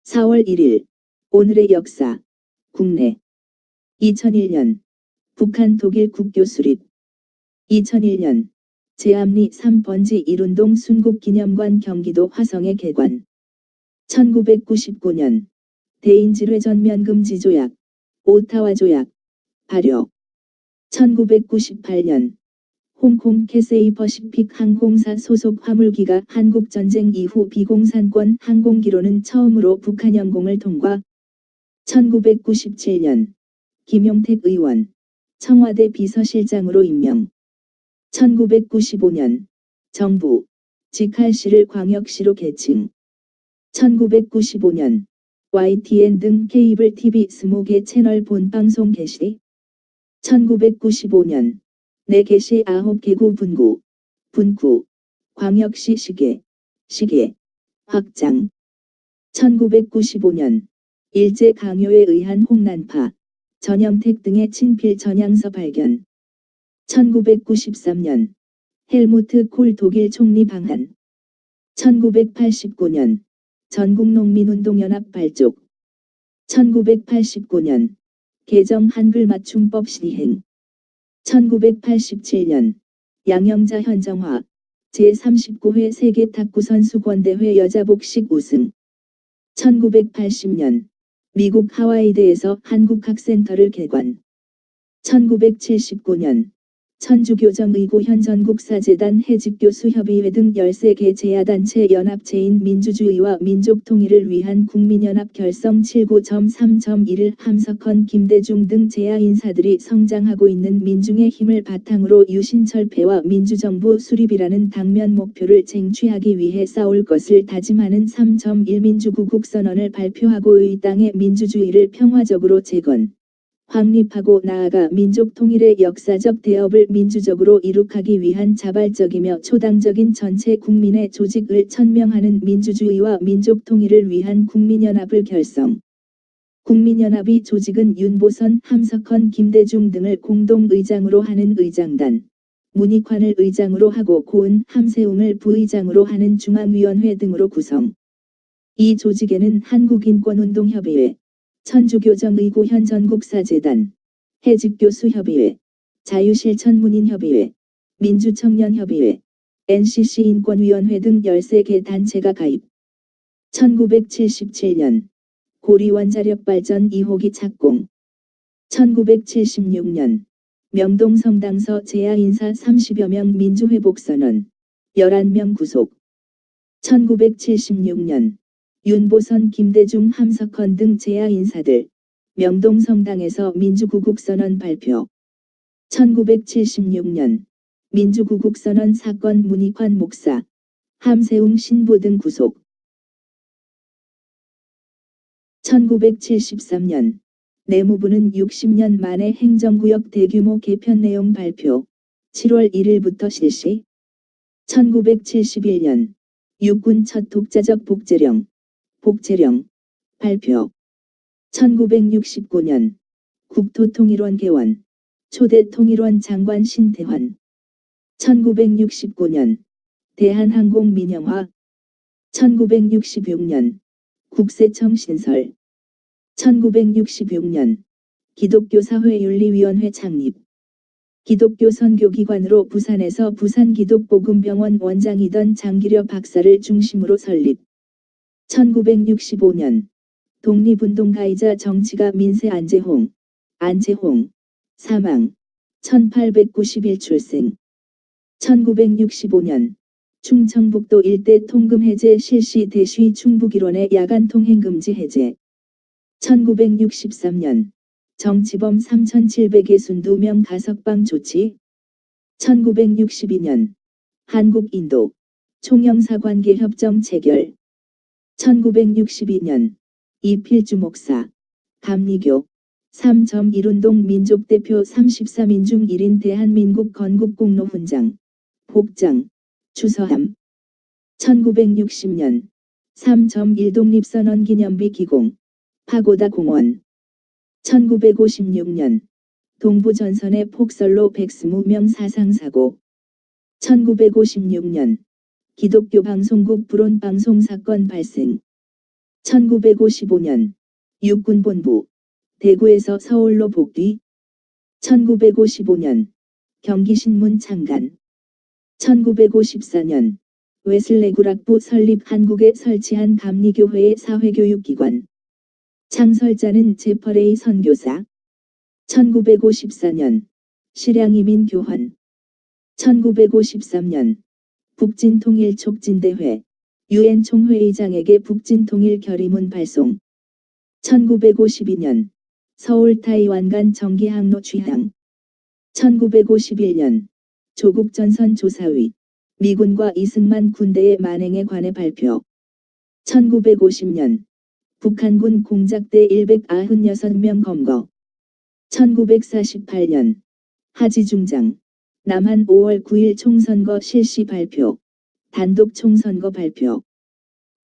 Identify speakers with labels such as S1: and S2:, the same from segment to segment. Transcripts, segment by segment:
S1: 4월 1일 오늘의 역사 국내 2001년 북한 독일 국교 수립 2001년 제암리 3번지 1운동 순국기념관 경기도 화성에 개관 1999년 대인질회 전면금지 조약 오타와 조약 발효 1998년 홍콩 캐세이 퍼시픽 항공사 소속 화물기가 한국전쟁 이후 비공산권 항공기로는 처음으로 북한 영공을 통과 1997년 김용택 의원 청와대 비서실장으로 임명 1995년 정부 직할시를 광역시로 개칭 1995년 YTN 등 케이블 TV 20개 채널 본방송 개시 1995년 내개시 9개구 분구 광역시 시계 확장 1995년 일제 강요에 의한 홍난파 전영택 등의 친필 전향서 발견 1993년 헬무트 콜 독일 총리 방한 1989년 전국농민운동연합 발족 1989년 개정 한글 맞춤법 시행 1987년 양영자 현정화 제39회 세계 탁구선수권대회 여자복식 우승 1980년 미국 하와이대에서 한국학센터를 개관 1979년 천주교정의고현 전국사재단 해직교수협의회 등 13개 제야단체 연합체인 민주주의와 민족통일을 위한 국민연합 결성 79.3.1을 함석헌 김대중 등 제야 인사들이 성장하고 있는 민중의 힘을 바탕으로 유신철폐와 민주정부 수립이라는 당면 목표를 쟁취하기 위해 싸울 것을 다짐하는 3.1 민주구국선언을 발표하고 의 땅의 민주주의를 평화적으로 재건 확립하고 나아가 민족 통일의 역사적 대업을 민주적으로 이룩하기 위한 자발적이며 초당적인 전체 국민의 조직을 천명하는 민주주의와 민족 통일을 위한 국민연합을 결성. 국민연합이 조직은 윤보선, 함석헌, 김대중 등을 공동의장으로 하는 의장단, 문익환을 의장으로 하고 고은, 함세웅을 부의장으로 하는 중앙위원회 등으로 구성. 이 조직에는 한국인권운동협의회, 천주교정의고현 전국사재단, 해직교수협의회, 자유실천문인협의회, 민주청년협의회, NCC 인권위원회 등 13개 단체가 가입. 1977년 고리원자력발전 2호기 착공 1976년 명동성당서 제야인사 30여 명 민주회복선언 11명 구속 1976년 윤보선 김대중 함석헌 등 제야 인사들 명동성당에서 민주구국선언 발표 1976년 민주구국선언 사건 문익환 목사 함세웅 신부 등 구속 1973년 내무부는 60년 만에 행정구역 대규모 개편 내용 발표 7월 1일부터 실시 1971년 육군 첫 독자적 복제령 발표 1969년 국토통일원 개원 초대 통일원 장관 신태환 1969년 대한항공 민영화 1966년 국세청 신설 1966년 기독교사회윤리위원회 창립 기독교 선교기관으로 부산에서 부산기독복음병원 원장이던 장기려 박사를 중심으로 설립 1965년 독립운동가이자 정치가 민세 안재홍 사망 1891 출생 1965년 충청북도 일대 통금 해제 실시 대시 충북일원의 야간 통행 금지 해제 1963년 정치범 3,762명 가석방 조치 1962년 한국-인도 총영사관계 협정 체결 1962년 이필주 목사 감리교 3.1운동 민족대표 34민 중 1인 대한민국 건국공로훈장 복장 추서함 1960년 3.1 독립선언 기념비 기공 파고다 공원 1956년 동부전선의 폭설로 120명 사상사고 1956년 기독교 방송국 불온 방송 사건 발생 1955년 육군본부 대구에서 서울로 복귀. 1955년 경기신문 창간. 1954년 웨슬레 구락부 설립. 한국에 설치한 감리교회의 사회교육기관. 창설자는 제퍼레이 선교사. 1954년 실향이민 교환. 1953년 북진통일촉진대회 UN 총회의장에게 북진통일 결의문 발송. 1952년 서울 타이완 간 정기항로 취항. 1951년 조국전선 조사위 미군과 이승만 군대의 만행에 관해 발표. 1950년 북한군 공작대 196명 검거. 1948년 하지중장 남한 5월 9일 총선거 실시 발표. 단독 총선거 발표.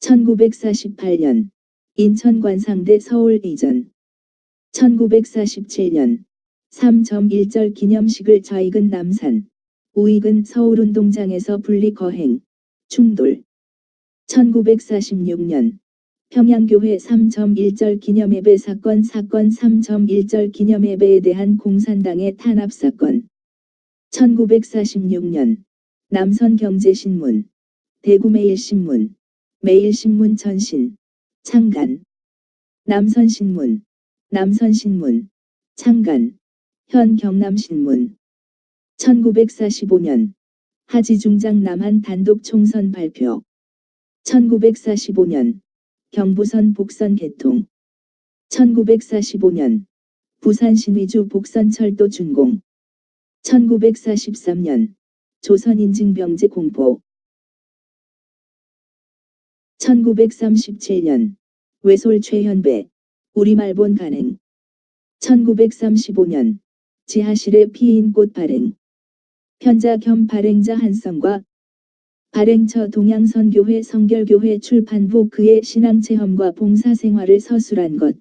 S1: 1948년 인천 관상대 서울 이전. 1947년 3.1절 기념식을 좌익은 남산, 우익은 서울운동장에서 분리 거행, 충돌. 1946년 평양교회 3.1절 기념예배 사건 3.1절 기념예배에 대한 공산당의 탄압 사건. 1946년 남선경제신문, 대구매일신문, 매일신문 전신, 창간. 남선신문, 창간, 현 경남신문. 1945년 하지중장 남한 단독 총선 발표. 1945년 경부선 복선 개통. 1945년 부산 신의주 복선철도 준공. 1943년 조선인증병제 공포. 1937년 외솔 최현배 우리말본 간행. 1935년 지하실의 피인 꽃 발행. 편자 겸 발행자 한성과 발행처 동양선교회 성결교회 출판부 그의 신앙체험과 봉사생활을 서술한 것.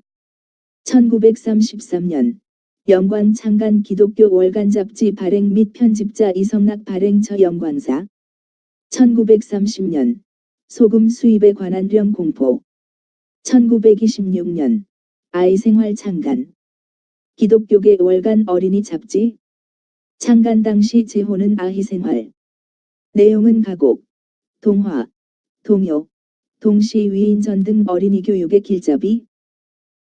S1: 1933년 영광 창간 기독교 월간 잡지 발행 및 편집자 이성락 발행처 영광사. 1930년 소금 수입에 관한 령 공포. 1926년 아이생활 창간 기독교계 월간 어린이 잡지. 창간 당시 제호는 아이생활. 내용은 가곡, 동화, 동요, 동시 위인전 등 어린이 교육의 길잡이.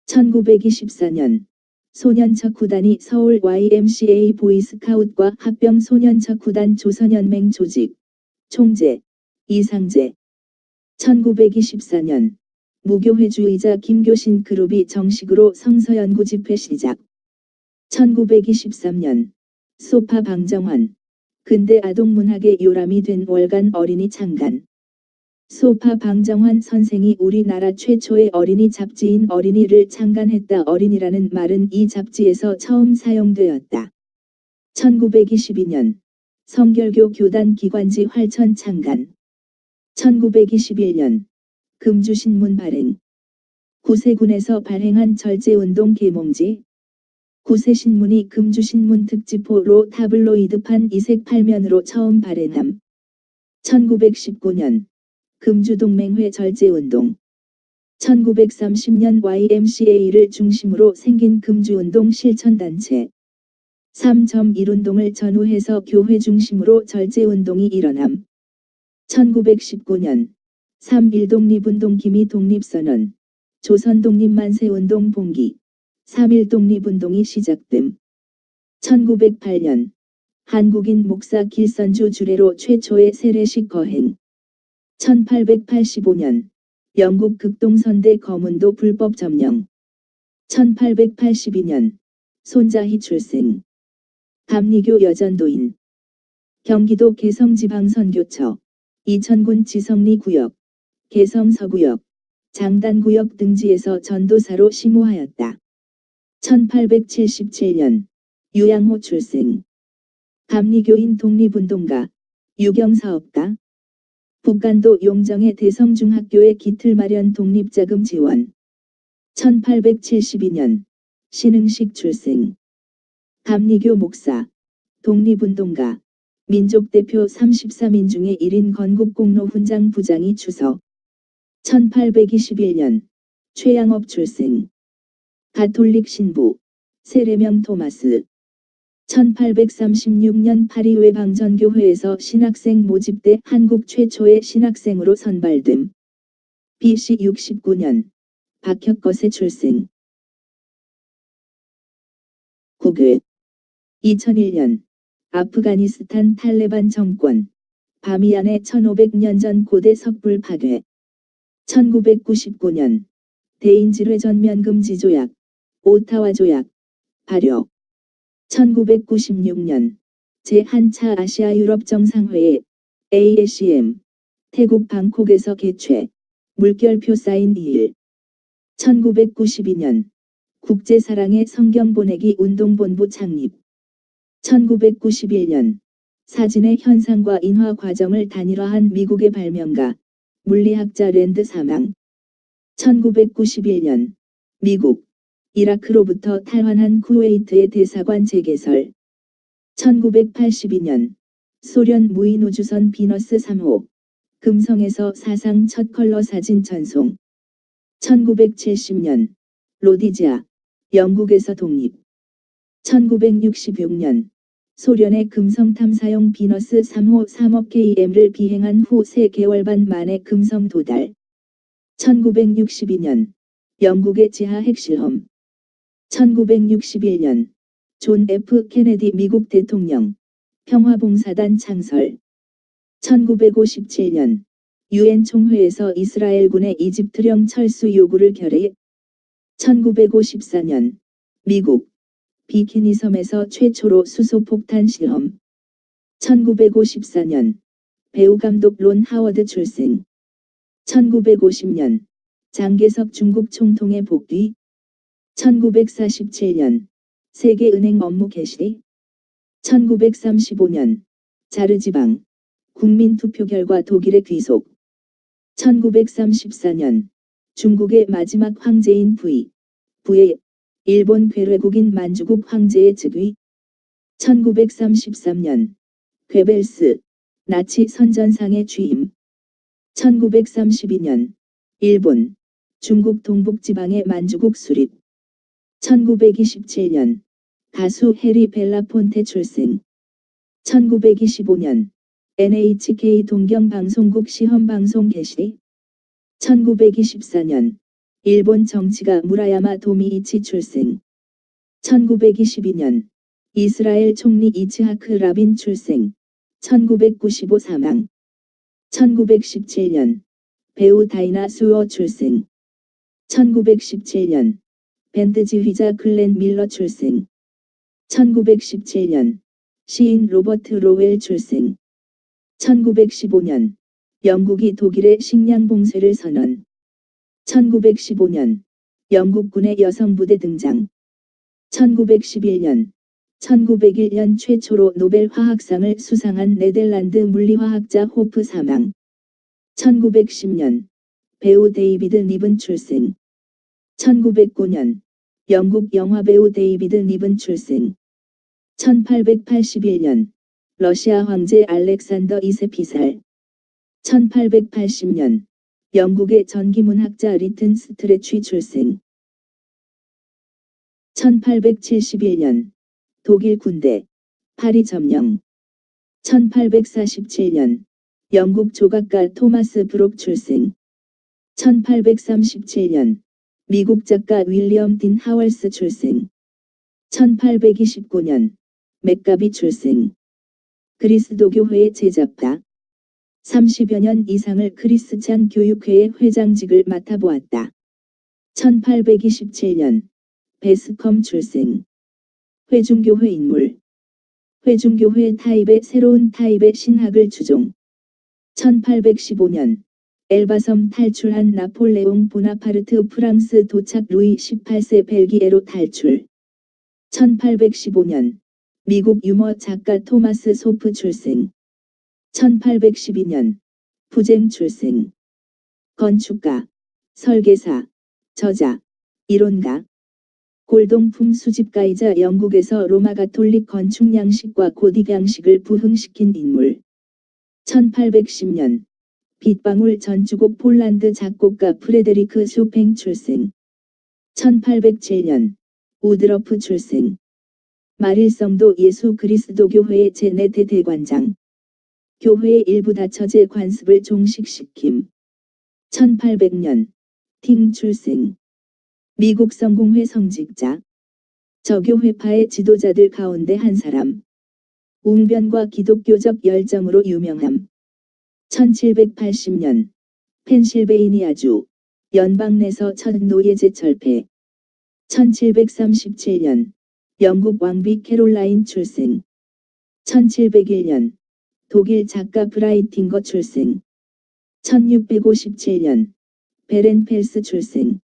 S1: 1924년 소년척 구단이 서울 YMCA 보이스카웃과 합병 소년척 구단 조선연맹 조직, 총재, 이상재. 1924년 무교회주의자 김교신 그룹이 정식으로 성서연구 집회 시작. 1923년 소파 방정환 근대 아동문학의 요람이 된 월간 어린이 창간. 소파 방정환 선생이 우리나라 최초의 어린이 잡지인 어린이를 창간했다. 어린이라는 말은 이 잡지에서 처음 사용되었다. 1922년 성결교 교단 기관지 활천 창간. 1921년 금주신문 발행. 구세군에서 발행한 절제운동 계몽지. 구세신문이 금주신문 특집호로 타블로이드판 이색 8면으로 처음 발행함. 1919년 금주동맹회 절제운동. 1930년 YMCA를 중심으로 생긴 금주운동 실천단체. 3.1운동을 전후해서 교회 중심으로 절제운동이 일어남. 1919년 3.1 독립운동 기미 독립선언, 조선 독립만세운동 봉기, 3.1 독립운동이 시작됨. 1908년 한국인 목사 길선주 주례로 최초의 세례식 거행. 1885년 영국 극동선대 거문도 불법 점령. 1882년 손자희 출생. 감리교 여전도인. 경기도 개성지방선교처, 이천군 지성리 구역, 개성서구역, 장단구역 등지에서 전도사로 심호하였다. 1877년 유양호 출생. 감리교인 독립운동가, 유경사업가. 북간도 용정의 대성중학교의 기틀 마련 독립자금 지원. 1872년 신흥식 출생. 감리교 목사, 독립운동가, 민족대표 34민 중에 1인 건국공로 훈장 부장이 추서. 1821년 최양업 출생. 가톨릭 신부. 세례명 토마스. 1836년 파리 외방전교회에서 신학생 모집돼 한국 최초의 신학생으로 선발됨. BC 69년. 박혁거세 출생. 국외. 2001년. 아프가니스탄 탈레반 정권. 바미얀의 1500년 전 고대 석불 파괴. 1999년. 대인질회 전면금지 조약. 오타와 조약. 발효. 1996년. 제1차 아시아 유럽 정상회의 ASEM. 태국 방콕에서 개최. 물결표 사인 2일. 1992년. 국제사랑의 성경 보내기 운동본부 창립. 1991년. 사진의 현상과 인화 과정을 단일화한 미국의 발명가, 물리학자 랜드 사망. 1991년. 미국, 이라크로부터 탈환한 쿠웨이트의 대사관 재개설. 1982년. 소련 무인우주선 비너스 3호. 금성에서 사상 첫 컬러 사진 전송. 1970년. 로디지아, 영국에서 독립. 1966년. 소련의 금성 탐사용 비너스 3호 3억 km를 비행한 후 3개월 반 만에 금성 도달. 1962년. 영국의 지하 핵실험. 1961년. 존 F. 케네디 미국 대통령. 평화봉사단 창설. 1957년. 유엔 총회에서 이스라엘군의 이집트령 철수 요구를 결의. 1954년. 미국 비키니 섬에서 최초로 수소폭탄 실험. 1954년. 배우 감독 론 하워드 출생. 1950년. 장개석 중국 총통의 복귀. 1947년. 세계은행 업무 개시. 1935년. 자르지방 국민투표 결과 독일의 귀속. 1934년. 중국의 마지막 황제인 부의 일본 괴뢰국인 만주국 황제의 즉위. 1933년. 괴벨스 나치 선전상의 취임. 1932년. 일본 중국 동북지방의 만주국 수립. 1927년. 가수 해리 벨라폰테 출생. 1925년. NHK 동경방송국 시험방송 개시. 1924년. 일본 정치가 무라야마 도미이치 출생. 1922년. 이스라엘 총리 이츠하크 라빈 출생. 1995 사망. 1917년. 배우 다이나 수어 출생. 1917년. 밴드 지휘자 글렌 밀러 출생. 1917년. 시인 로버트 로웰 출생. 1915년. 영국이 독일의 식량 봉쇄를 선언. 1915년. 영국군의 여성부대 등장. 1911년. 1901년 최초로 노벨 화학상을 수상한 네덜란드 물리화학자 호프 사망. 1910년. 배우 데이비드 니븐 출생. 1909년. 영국 영화배우 데이비드 니븐 출생. 1881년. 러시아 황제 알렉산더 2세 피살. 1880년. 영국의 전기문학자 리튼 스트레취 출생. 1871년. 독일 군대 파리 점령. 1847년. 영국 조각가 토마스 브록 출생. 1837년. 미국 작가 윌리엄 딘 하월스 출생. 1829년. 맥가비 출생. 그리스도교회의 제자파. 30여 년 이상을 크리스찬 교육회의 회장직을 맡아보았다. 1827년. 베스컴 출생. 회중교회 인물. 회중교회 타입의 새로운 타입의 신학을 추종. 1815년. 엘바섬 탈출한 나폴레옹 보나파르트 프랑스 도착 루이 18세 벨기에로 탈출. 1815년. 미국 유머 작가 토마스 소프 출생. 1812년. 부쟁 출생. 건축가, 설계사, 저자, 이론가. 골동품 수집가이자 영국에서 로마 가톨릭 건축 양식과 고딕 양식을 부흥시킨 인물. 1810년. 빗방울 전주곡 폴란드 작곡가 프레데리크 쇼팽 출생. 1807년 우드러프 출생. 마릴성도 예수 그리스도 교회의 제4대 대관장. 교회의 일부 다처제 관습을 종식시킴. 1800년 팅 출생. 미국 성공회 성직자. 저교회파의 지도자들 가운데 한 사람. 웅변과 기독교적 열정으로 유명함. 1780년 펜실베이니아주 연방 내서 첫 노예제 철폐. 1737년 영국 왕비 캐롤라인 출생. 1701년 독일 작가 브라이팅거 출생. 1657년 베렌펠스 출생.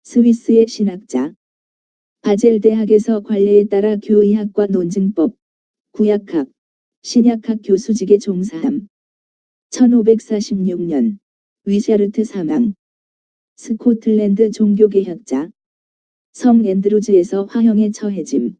S1: 스위스의 신학자. 바젤 대학에서 관례에 따라 교의학과 논증법, 구약학, 신약학 교수직에 종사함. 1546년 위샤르트 사망. 스코틀랜드 종교개혁자. 성 앤드루즈에서 화형에 처해짐.